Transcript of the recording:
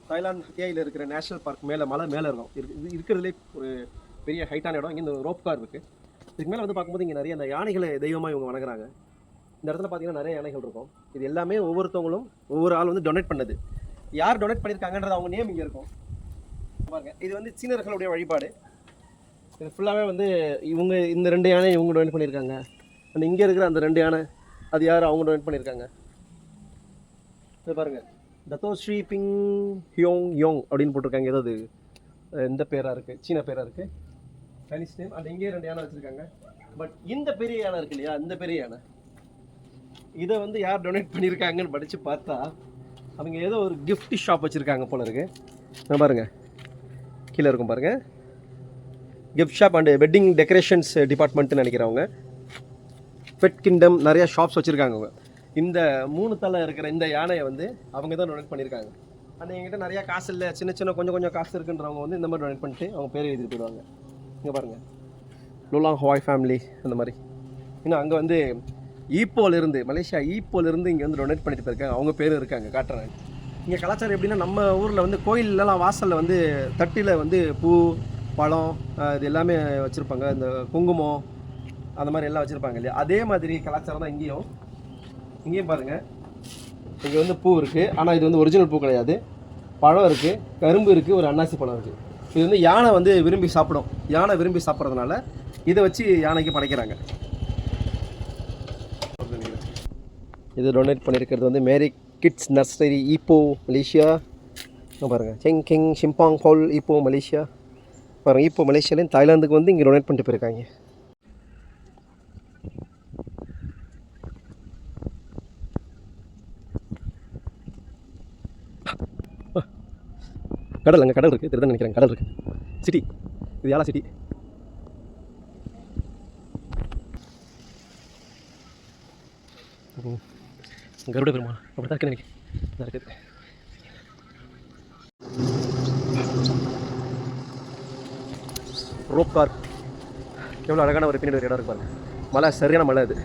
Thailand ஏஐயில் இருக்கிற national park மேலே மலை மேலே இருக்கும். இது இருக்கிறதுலே ஒரு பெரிய ஹைட்டான இடம். இங்கே இந்த ரோப் கார் இருக்குது. இதுக்கு மேலே வந்து பார்க்கும்போது இங்கே நிறைய அந்த யானைகளை தெய்வமாக இவங்க வணங்குறாங்க. இந்த இடத்துல பார்த்தீங்கன்னா நிறைய யானைகள் இருக்கும். இது எல்லாமே ஒவ்வொருத்தவங்களும் ஒவ்வொரு ஆள் வந்து டொனேட் பண்ணது. யார் டொனேட் பண்ணியிருக்காங்கன்றது அவங்க நேம் இங்கே இருக்கும் பாருங்க. இது வந்து சீனர்களுடைய வழிபாடு. இது ஃபுல்லாகவே வந்து இவங்க இந்த 2 யானை இவங்க டொனேட் பண்ணியிருக்காங்க. அந்த இங்கே இருக்கிற அந்த 2 யானை அது யார் அவங்க டொனேட் பண்ணியிருக்காங்க. இது பாருங்கள், தத்தோ ஸ்ரீ பிங் ஹியோங் யோங் அப்படின்னு போட்டிருக்காங்க. ஏதாவது எந்த பேராக இருக்குது, சீன பேராக இருக்குது, சைனீஸ் நேம். அந்த இங்கேயே 2 யானை வச்சுருக்காங்க. பட் இந்த பெரிய யானை இருக்கு இல்லையா, இந்த பெரிய யானை இதை வந்து யார் டொனேட் பண்ணியிருக்காங்கன்னு படித்து பார்த்தா அவங்க ஏதோ ஒரு கிஃப்ட் ஷாப் வச்சுருக்காங்க போல இருக்குது. பாருங்கள், கீழே இருக்கும் பாருங்கள், gift shop and wedding decorations டிபார்ட்மெண்ட்டுன்னு நினைக்கிறவங்க. பெட் கிங்டம் நிறையா ஷாப்ஸ் வச்சுருக்காங்க அவங்க. இந்த 3 தலை இருக்கிற இந்த யானையை வந்து அவங்க தான் டொனேட் பண்ணியிருக்காங்க. ஆனால் எங்கிட்ட நிறையா காசு இல்லை, சின்ன கொஞ்சம் காசு இருக்குன்றவங்க வந்து இந்த மாதிரி டொனேட் பண்ணிட்டு அவங்க பேர் எழுதிட்டு போயிடுவாங்க. இங்கே பாருங்கள், லுலாங் ஹவாய் ஃபேமிலி அந்த மாதிரி. இன்னும் அங்கே வந்து ஈப்போலேருந்து, மலேசியா ஈப்போலேருந்து இங்கே வந்து டொனேட் பண்ணிட்டு போயிருக்காங்க. அவங்க பேரும் இருக்காங்க, காட்டுறாங்க. இங்கே கலாச்சாரம் எப்படின்னா, நம்ம ஊரில் வந்து கோயிலெலாம் வாசலில் வந்து தட்டில் வந்து பூ பழம் இது எல்லாமே வச்சுருப்பாங்க. இந்த குங்குமம் அந்த மாதிரி எல்லாம் வச்சுருப்பாங்க இல்லையா, அதே மாதிரி கலாச்சாரம் தான் இங்கேயும் பாருங்கள். இங்கே வந்து பூ இருக்குது, ஆனால் இது வந்து ஒரிஜினல் பூ கிடையாது. பழம் இருக்குது, கரும்பு இருக்குது, ஒரு அன்னாசி பழம் இருக்குது. இது வந்து யானை வந்து விரும்பி சாப்பிடும். யானை விரும்பி சாப்பிட்றதுனால இதை வச்சு யானைக்கு படைக்கிறாங்க. இது டொனேட் பண்ணியிருக்கிறது வந்து மேரி கிட்ஸ் நர்சரி ஈப்போ மலேசியா. பாருங்கள், செங் கிங் ஷிம்பாங் ஹால் ஈப்போ மலேசியா. பாருங்கள், ஈப்போ மலேசியாலேருந்து தாய்லாந்துக்கு வந்து இங்கே டொனேட் பண்ணிட்டு போயிருக்காங்க. கடல், அங்கே கடல் இருக்குது, திருதான் நினைக்கிறேன். கடல் இருக்குது, சிட்டி. இது யாழா சிட்டி. கருட பெருமாள் அப்படி தான் இருக்குது நினைக்கிறேன். இருக்குது ரோப் கார். எவ்வளோ அழகான ஒரு பின்னாடி ஒரு இடம் இருக்கு பாருங்க. மலை, சரியான மலை அது.